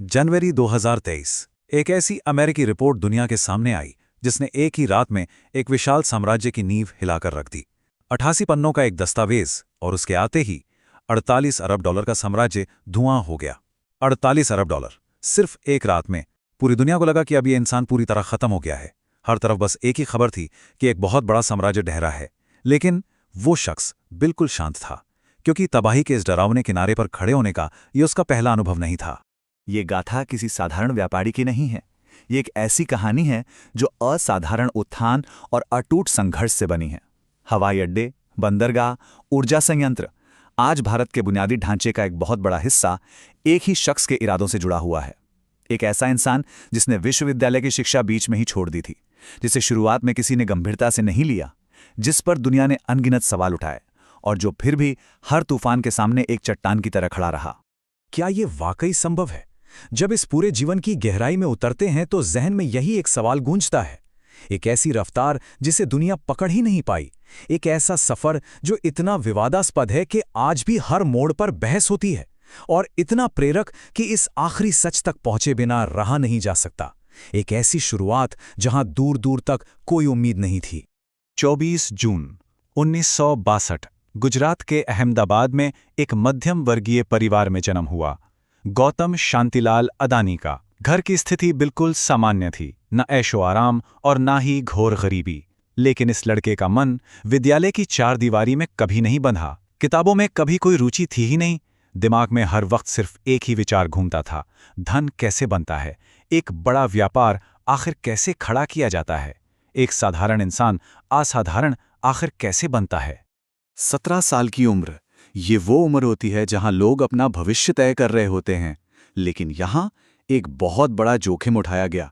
जनवरी 2023 एक ऐसी अमेरिकी रिपोर्ट दुनिया के सामने आई जिसने एक ही रात में एक विशाल साम्राज्य की नींव हिलाकर रख दी। 88 पन्नों का एक दस्तावेज और उसके आते ही 48 अरब डॉलर का साम्राज्य धुआं हो गया। 48 अरब डॉलर सिर्फ एक रात में। पूरी दुनिया को लगा कि अब ये इंसान पूरी तरह खत्म हो गया है। हर तरफ बस एक ही खबर थी कि एक बहुत बड़ा साम्राज्य ढहरा है। लेकिन वो शख्स बिल्कुल शांत था, क्योंकि तबाही के इस डरावने किनारे पर खड़े होने का ये उसका पहला अनुभव नहीं था। ये गाथा किसी साधारण व्यापारी की नहीं है। ये एक ऐसी कहानी है जो असाधारण उत्थान और अटूट संघर्ष से बनी है। हवाई अड्डे, बंदरगाह, ऊर्जा संयंत्र, आज भारत के बुनियादी ढांचे का एक बहुत बड़ा हिस्सा एक ही शख्स के इरादों से जुड़ा हुआ है। एक ऐसा इंसान जिसने विश्वविद्यालय की शिक्षा बीच में ही छोड़ दी थी, जिसे शुरुआत में किसी ने गंभीरता से नहीं लिया, जिस पर दुनिया ने अनगिनत सवाल उठाए और जो फिर भी हर तूफान के सामने एक चट्टान की तरह खड़ा रहा। क्या ये वाकई संभव है? जब इस पूरे जीवन की गहराई में उतरते हैं तो जहन में यही एक सवाल गूंजता है। एक ऐसी रफ्तार जिसे दुनिया पकड़ ही नहीं पाई, एक ऐसा सफर जो इतना विवादास्पद है कि आज भी हर मोड़ पर बहस होती है, और इतना प्रेरक कि इस आखिरी सच तक पहुंचे बिना रहा नहीं जा सकता। एक ऐसी शुरुआत जहां दूर दूर तक कोई उम्मीद नहीं थी। 24 जून 1962 गुजरात के अहमदाबाद में एक मध्यम वर्गीय परिवार में जन्म हुआ। गौतम शांतिलाल अदानी का। घर की स्थिति बिल्कुल सामान्य थी, न ऐशो आराम और ना ही घोर गरीबी। लेकिन इस लड़के का मन विद्यालय की चार दीवारी में कभी नहीं बंधा। किताबों में कभी कोई रुचि थी ही नहीं। दिमाग में हर वक्त सिर्फ एक ही विचार घूमता था, धन कैसे बनता है, एक बड़ा व्यापार आखिर कैसे खड़ा किया जाता है, एक साधारण इंसान असाधारण आखिर कैसे बनता है। 17 साल की उम्र, ये वो उम्र होती है जहां लोग अपना भविष्य तय कर रहे होते हैं। लेकिन यहां एक बहुत बड़ा जोखिम उठाया गया।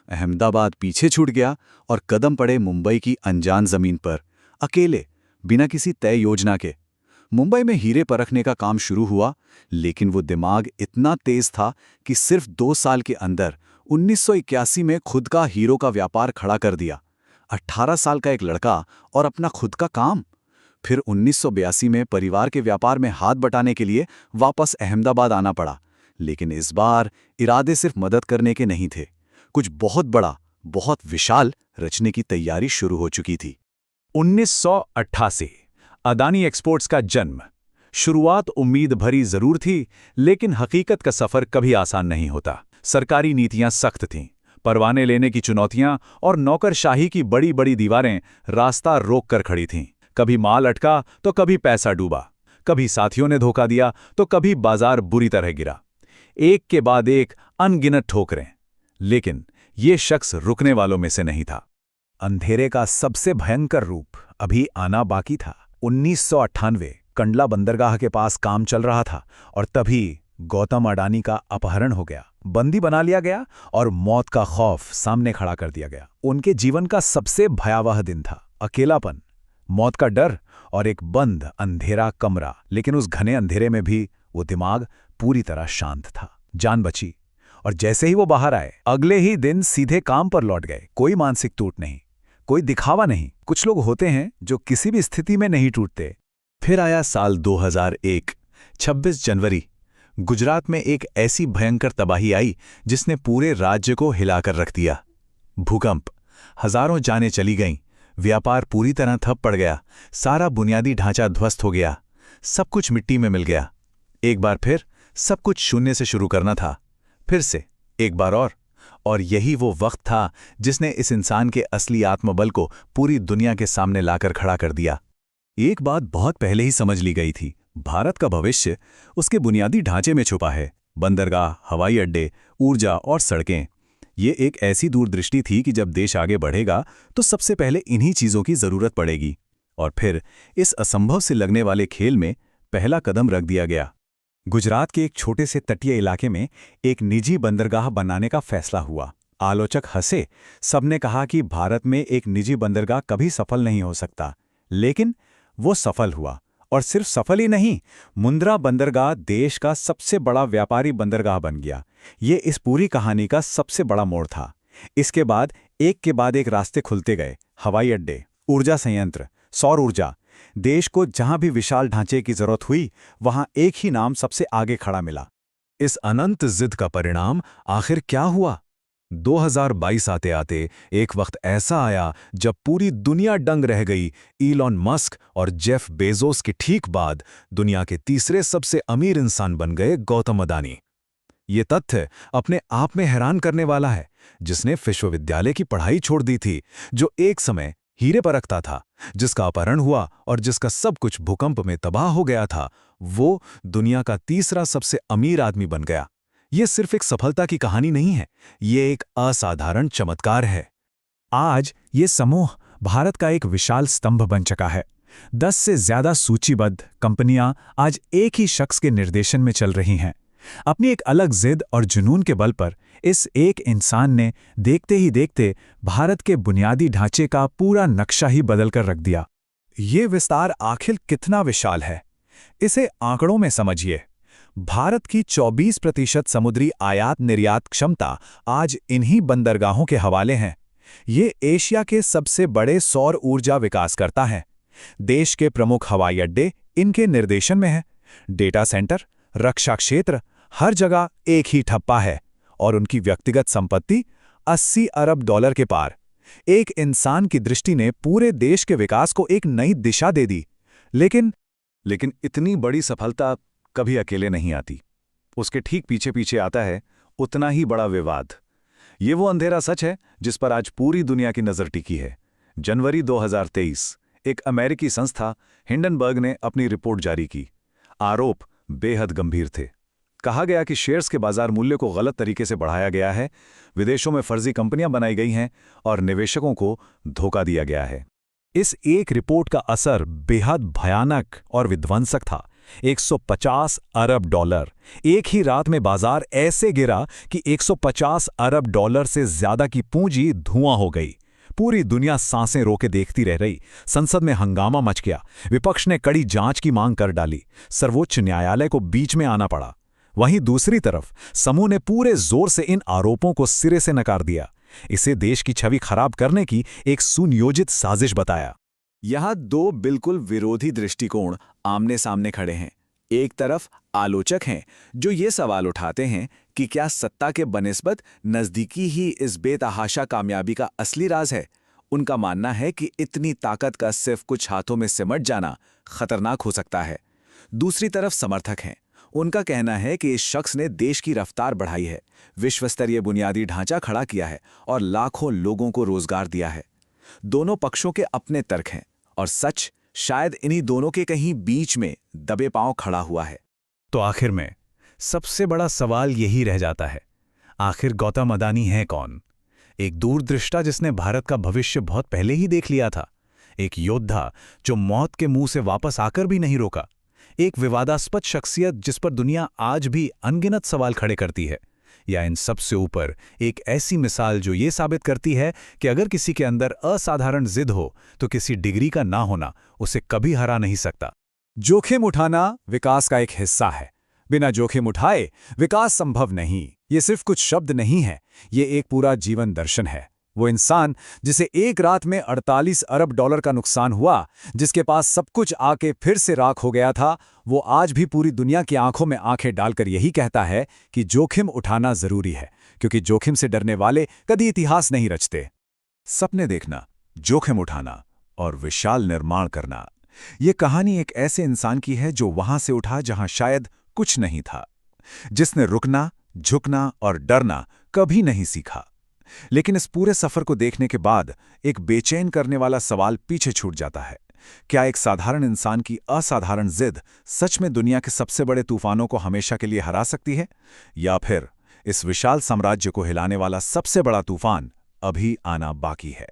अहमदाबाद पीछे छूट गया और कदम पड़े मुंबई की अनजान जमीन पर, अकेले, बिना किसी तय योजना के। मुंबई में हीरे परखने का काम शुरू हुआ, लेकिन वो दिमाग इतना तेज था कि सिर्फ 2 साल के अंदर 1981 में खुद का हीरो का व्यापार खड़ा कर दिया। 18 साल का एक लड़का और अपना खुद का काम। फिर 1982 में परिवार के व्यापार में हाथ बटाने के लिए वापस अहमदाबाद आना पड़ा। लेकिन इस बार इरादे सिर्फ मदद करने के नहीं थे, कुछ बहुत बड़ा, बहुत विशाल रचने की तैयारी शुरू हो चुकी थी। 1988 अदानी एक्सपोर्ट्स का जन्म। शुरुआत उम्मीद भरी जरूर थी, लेकिन हकीकत का सफर कभी आसान नहीं होता। सरकारी नीतियां सख्त थीं, परवाने लेने की चुनौतियां और नौकरशाही की बड़ी बड़ी दीवारें रास्ता रोक कर खड़ी थीं। कभी माल अटका तो कभी पैसा डूबा, कभी साथियों ने धोखा दिया तो कभी बाजार बुरी तरह गिरा। एक के बाद एक अनगिनत ठोकरें। लेकिन ये शख्स रुकने वालों में से नहीं था। अंधेरे का सबसे भयंकर रूप अभी आना बाकी था। 1998 कंडला बंदरगाह के पास काम चल रहा था और तभी गौतम अडानी का अपहरण हो गया, बंदी बना लिया गया और मौत का खौफ सामने खड़ा कर दिया गया। उनके जीवन का सबसे भयावह दिन था। अकेलापन, मौत का डर और एक बंद अंधेरा कमरा। लेकिन उस घने अंधेरे में भी वो दिमाग पूरी तरह शांत था। जान बची और जैसे ही वो बाहर आए, अगले ही दिन सीधे काम पर लौट गए। कोई मानसिक टूट नहीं, कोई दिखावा नहीं। कुछ लोग होते हैं जो किसी भी स्थिति में नहीं टूटते। फिर आया साल 2001, 26 जनवरी। गुजरात में एक ऐसी भयंकर तबाही आई जिसने पूरे राज्य को हिलाकर रख दिया। भूकंप, हजारों जानें चली गईं, व्यापार पूरी तरह ठप पड़ गया, सारा बुनियादी ढांचा ध्वस्त हो गया, सब कुछ मिट्टी में मिल गया। एक बार फिर सब कुछ शून्य से शुरू करना था, फिर से एक बार और यही वो वक्त था जिसने इस इंसान के असली आत्मबल को पूरी दुनिया के सामने लाकर खड़ा कर दिया। एक बात बहुत पहले ही समझ ली गई थी, भारत का भविष्य उसके बुनियादी ढांचे में छुपा है। बंदरगाह, हवाई अड्डे, ऊर्जा और सड़कें। ये एक ऐसी दूरदृष्टि थी कि जब देश आगे बढ़ेगा तो सबसे पहले इन्हीं चीज़ों की ज़रूरत पड़ेगी। और फिर इस असंभव से लगने वाले खेल में पहला कदम रख दिया गया। गुजरात के एक छोटे से तटीय इलाके में एक निजी बंदरगाह बनाने का फैसला हुआ। आलोचक हंसे, सबने कहा कि भारत में एक निजी बंदरगाह कभी सफल नहीं हो सकता। लेकिन वो सफल हुआ, और सिर्फ सफल ही नहीं, मुंद्रा बंदरगाह देश का सबसे बड़ा व्यापारी बंदरगाह बन गया। ये इस पूरी कहानी का सबसे बड़ा मोड़ था। इसके बाद एक के बाद एक रास्ते खुलते गए। हवाई अड्डे, ऊर्जा संयंत्र, सौर ऊर्जा। देश को जहां भी विशाल ढांचे की जरूरत हुई, वहां एक ही नाम सबसे आगे खड़ा मिला, इस अनंत जिद का परिणाम आखिर क्या हुआ? 2022 आते आते एक वक्त ऐसा आया जब पूरी दुनिया दंग रह गई। इलॉन मस्क और जेफ बेजोस के ठीक बाद दुनिया के तीसरे सबसे अमीर इंसान बन गए गौतम अदानी। ये तथ्य अपने आप में हैरान करने वाला है। जिसने विश्वविद्यालय की पढ़ाई छोड़ दी थी, जो एक समय हीरे परखता था, जिसका अपहरण हुआ और जिसका सब कुछ भूकंप में तबाह हो गया था, वो दुनिया का तीसरा सबसे अमीर आदमी बन गया। ये सिर्फ एक सफलता की कहानी नहीं है, ये एक असाधारण चमत्कार है। आज ये समूह भारत का एक विशाल स्तंभ बन चुका है। 10 से ज्यादा सूचीबद्ध कंपनियां आज एक ही शख्स के निर्देशन में चल रही हैं। अपनी एक अलग जिद और जुनून के बल पर इस एक इंसान ने देखते ही देखते भारत के बुनियादी ढांचे का पूरा नक्शा ही बदल कर रख दिया। ये विस्तार आखिर कितना विशाल है, इसे आंकड़ों में समझिए। भारत की 24% समुद्री आयात निर्यात क्षमता आज इन्हीं बंदरगाहों के हवाले हैं। ये एशिया के सबसे बड़े सौर ऊर्जा विकासकर्ता हैं। देश के प्रमुख हवाई अड्डे इनके निर्देशन में हैं। डेटा सेंटर, रक्षा क्षेत्र, हर जगह एक ही ठप्पा है और उनकी व्यक्तिगत संपत्ति 80 अरब डॉलर के पार। एक इंसान की दृष्टि ने पूरे देश के विकास को एक नई दिशा दे दी। लेकिन इतनी बड़ी सफलता कभी अकेले नहीं आती। उसके ठीक पीछे पीछे आता है उतना ही बड़ा विवाद। ये वो अंधेरा सच है जिस पर आज पूरी दुनिया की नज़र टिकी है। जनवरी 2023 एक अमेरिकी संस्था हिंडनबर्ग ने अपनी रिपोर्ट जारी की। आरोप बेहद गंभीर थे। कहा गया कि शेयर्स के बाजार मूल्य को गलत तरीके से बढ़ाया गया है, विदेशों में फर्जी कंपनियां बनाई गई हैं और निवेशकों को धोखा दिया गया है। इस एक रिपोर्ट का असर बेहद भयानक और विध्वंसक था। 150 अरब डॉलर। एक ही रात में बाजार ऐसे गिरा कि 150 अरब डॉलर से ज्यादा की पूंजी धुआं हो गई। पूरी दुनिया सांसें रोके देखती रह रही। संसद में हंगामा मच गया। विपक्ष ने कड़ी जांच की मांग कर डाली। सर्वोच्च न्यायालय को बीच में आना पड़ा। वहीं दूसरी तरफ समूह ने पूरे जोर से इन आरोपों को सिरे से नकार दिया। इसे देश की छवि खराब करने की एक सुनियोजित साजिश बताया। यहाँ दो बिल्कुल विरोधी दृष्टिकोण आमने सामने खड़े हैं। एक तरफ आलोचक हैं जो ये सवाल उठाते हैं कि क्या सत्ता के बनिस्बत नज़दीकी ही इस बेतहाशा कामयाबी का असली राज है। उनका मानना है कि इतनी ताकत का सिर्फ कुछ हाथों में सिमट जाना खतरनाक हो सकता है। दूसरी तरफ समर्थक हैं। उनका कहना है कि इस शख्स ने देश की रफ्तार बढ़ाई है, विश्वस्तरीय बुनियादी ढांचा खड़ा किया है और लाखों लोगों को रोजगार दिया है। दोनों पक्षों के अपने तर्क हैं और सच शायद इन्हीं दोनों के कहीं बीच में दबे पांव खड़ा हुआ है। तो आखिर में सबसे बड़ा सवाल यही रह जाता है, आखिर गौतम अदानी है कौन? एक दूरदृष्टा जिसने भारत का भविष्य बहुत पहले ही देख लिया था। एक योद्धा जो मौत के मुंह से वापस आकर भी नहीं रोका। एक विवादास्पद शख्सियत जिस पर दुनिया आज भी अनगिनत सवाल खड़े करती है। या इन सबसे ऊपर एक ऐसी मिसाल जो ये साबित करती है कि अगर किसी के अंदर असाधारण जिद हो तो किसी डिग्री का ना होना उसे कभी हरा नहीं सकता। जोखिम उठाना विकास का एक हिस्सा है। बिना जोखिम उठाए विकास संभव नहीं। ये सिर्फ कुछ शब्द नहीं है, ये एक पूरा जीवन दर्शन है। वो इंसान जिसे एक रात में 48 अरब डॉलर का नुकसान हुआ, जिसके पास सब कुछ आके फिर से राख हो गया था, वो आज भी पूरी दुनिया की आंखों में आंखें डालकर यही कहता है कि जोखिम उठाना जरूरी है, क्योंकि जोखिम से डरने वाले कभी इतिहास नहीं रचते। सपने देखना, जोखिम उठाना और विशाल निर्माण करना, ये कहानी एक ऐसे इंसान की है जो वहां से उठा जहां शायद कुछ नहीं था, जिसने रुकना, झुकना और डरना कभी नहीं सीखा। लेकिन इस पूरे सफर को देखने के बाद एक बेचैन करने वाला सवाल पीछे छूट जाता है। क्या एक साधारण इंसान की असाधारण जिद सच में दुनिया के सबसे बड़े तूफानों को हमेशा के लिए हरा सकती है? या फिर इस विशाल साम्राज्य को हिलाने वाला सबसे बड़ा तूफान अभी आना बाकी है?